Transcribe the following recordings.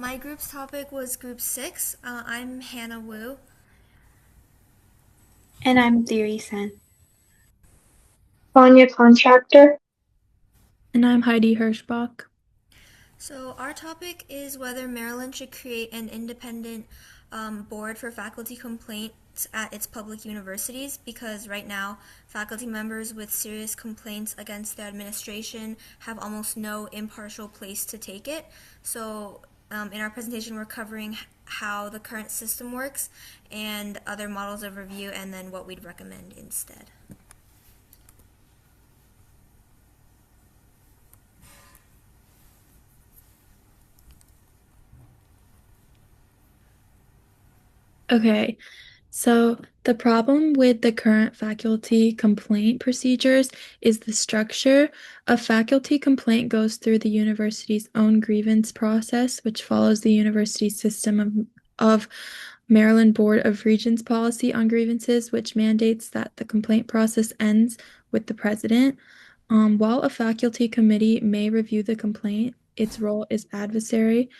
My group's topic was Group 6. I'm Hannah Wu. And I'm Theory Sen. Vanya Contractor. And I'm Heidi Hirschbach. So, our topic is whether Maryland should create an independent board for faculty complaints at its public universities, because right now, faculty members with serious complaints against the administration have almost no impartial place to take it. So, in our presentation, we're covering how the current system works and other models of review, and then what we'd recommend instead. Okay, so the problem with the current faculty complaint procedures is the structure. A faculty complaint goes through the university's own grievance process, which follows the university's system of Maryland Board of Regents policy on grievances, which mandates that the complaint process ends with the president. While a faculty committee may review the complaint, its role is adversary.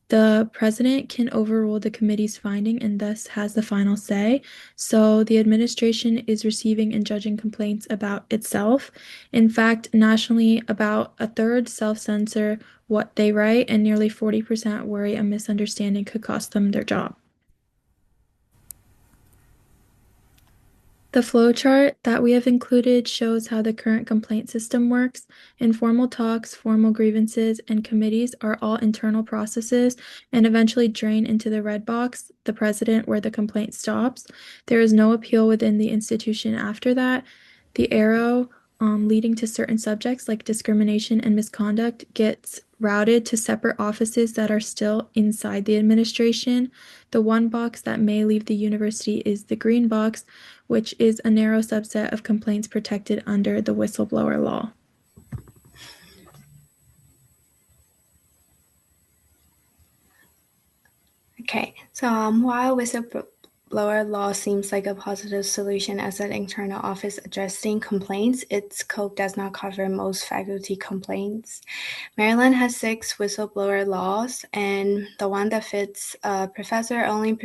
The president can overrule the committee's finding and thus has the final say. So the administration is receiving and judging complaints about itself. In fact, nationally, about a third self-censor what they write, and nearly 40% worry a misunderstanding could cost them their job. The flowchart that we have included shows how the current complaint system works. Informal talks, formal grievances, and committees are all internal processes and eventually drain into the red box, the president, where the complaint stops. There is no appeal within the institution after that. The arrow leading to certain subjects like discrimination and misconduct gets routed to separate offices that are still inside the administration. The one box that may leave the university is the green box, which is a narrow subset of complaints protected under the whistleblower law. Okay, so while whistleblower law seems like a positive solution as an internal office addressing complaints, its scope does not cover most faculty complaints. Maryland has 6 whistleblower laws, and the one that fits a professor only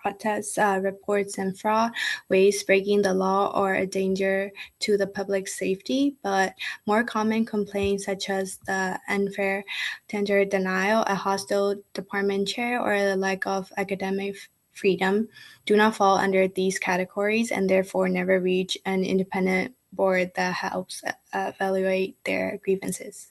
protests reports and fraud, ways breaking the law, or a danger to the public safety. But more common complaints, such as the unfair tender denial, a hostile department chair, or the lack of academic freedom, do not fall under these categories and therefore never reach an independent board that helps evaluate their grievances.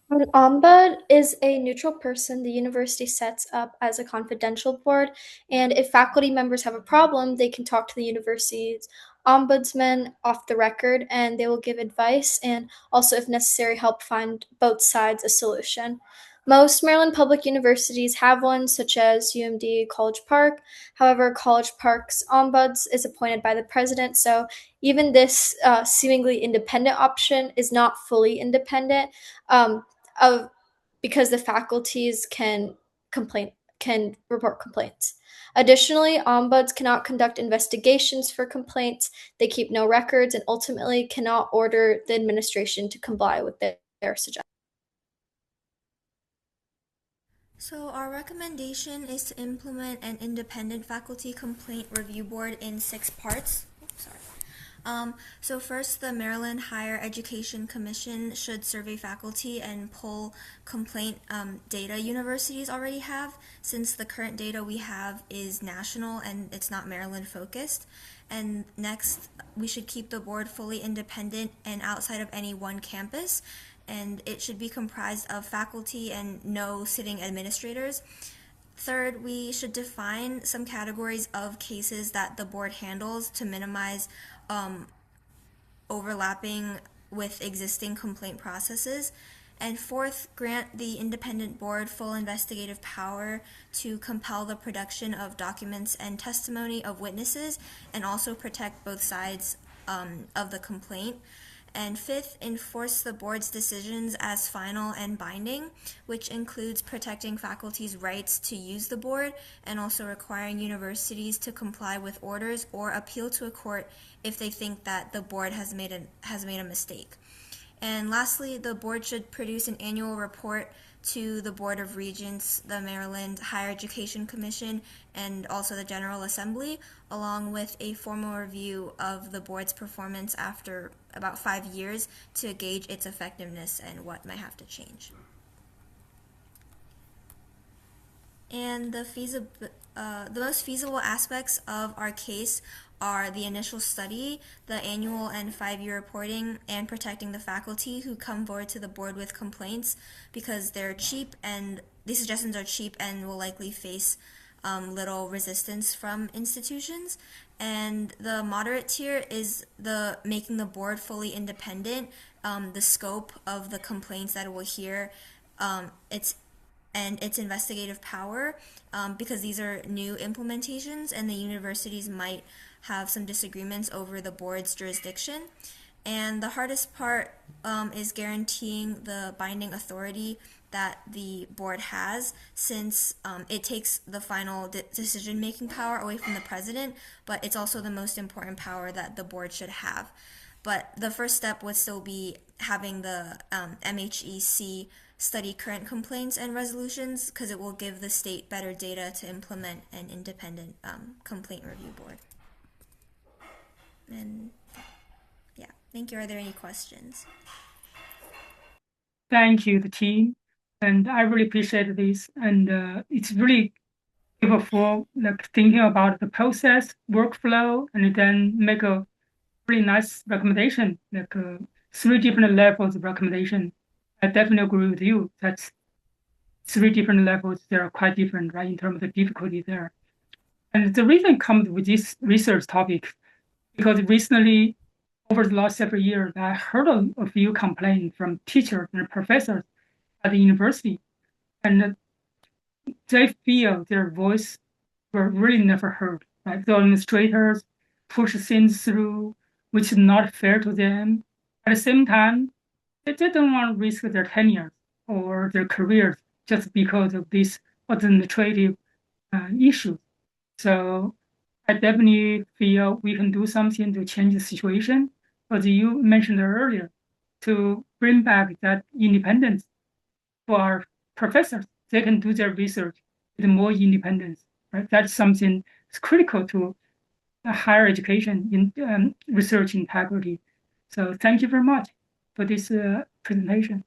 An ombud is a neutral person the university sets up as a confidential board, and if faculty members have a problem, they can talk to the university's ombudsman off the record, and they will give advice and also, if necessary, help find both sides a solution. Most Maryland public universities have one, such as UMD College Park. However, College Park's ombuds is appointed by the president, so even this seemingly independent option is not fully independent. Of because the faculties can report complaints. Additionally, ombuds cannot conduct investigations for complaints. They keep no records and ultimately cannot order the administration to comply with their suggestions. So, our recommendation is to implement an independent faculty complaint review board in 6 parts. Oops, sorry. So first, the Maryland Higher Education Commission should survey faculty and pull complaint data universities already have, since the current data we have is national and it's not Maryland focused. And next, we should keep the board fully independent and outside of any one campus, and it should be comprised of faculty and no sitting administrators. Third, we should define some categories of cases that the board handles to minimize um, overlapping with existing complaint processes. And fourth, grant the independent board full investigative power to compel the production of documents and testimony of witnesses, and also protect both sides of the complaint. And fifth, enforce the board's decisions as final and binding, which includes protecting faculty's rights to use the board and also requiring universities to comply with orders or appeal to a court if they think that the board has made a mistake. And lastly, the board should produce an annual report to the Board of Regents, the Maryland Higher Education Commission, and also the General Assembly, along with a formal review of the board's performance after about 5 years to gauge its effectiveness and what might have to change. And the most feasible aspects of our case are the initial study, the annual and 5-year reporting, and protecting the faculty who come forward to the board with complaints, because they're cheap and these suggestions are cheap and will likely face little resistance from institutions. And the moderate tier is the making the board fully independent, the scope of the complaints that it will hear, its investigative power, because these are new implementations and the universities might have some disagreements over the board's jurisdiction. And the hardest part is guaranteeing the binding authority that the board has, since it takes the final decision-making power away from the president, but it's also the most important power that the board should have. But the first step would still be having the MHEC study current complaints and resolutions, because it will give the state better data to implement an independent complaint review board. And yeah, thank you. Are there any questions? Thank you, the team. And I really appreciate this. And it's really beautiful, like thinking about the process, workflow, and then make a really nice recommendation, like 3 different levels of recommendation. I definitely agree with you. That's 3 different levels. They are quite different, right, in terms of the difficulty there. And the reason comes with this research topic, because recently, over the last several years, I heard a few complaints from teachers and professors at the university, and they feel their voice were really never heard. Right? The administrators push things through, which is not fair to them. At the same time, they don't want to risk their tenure or their careers just because of these administrative issues. So I definitely feel we can do something to change the situation, as you mentioned earlier, to bring back that independence for our professors. They can do their research with more independence. Right? That's something that's critical to higher education in research integrity. So thank you very much for this presentation.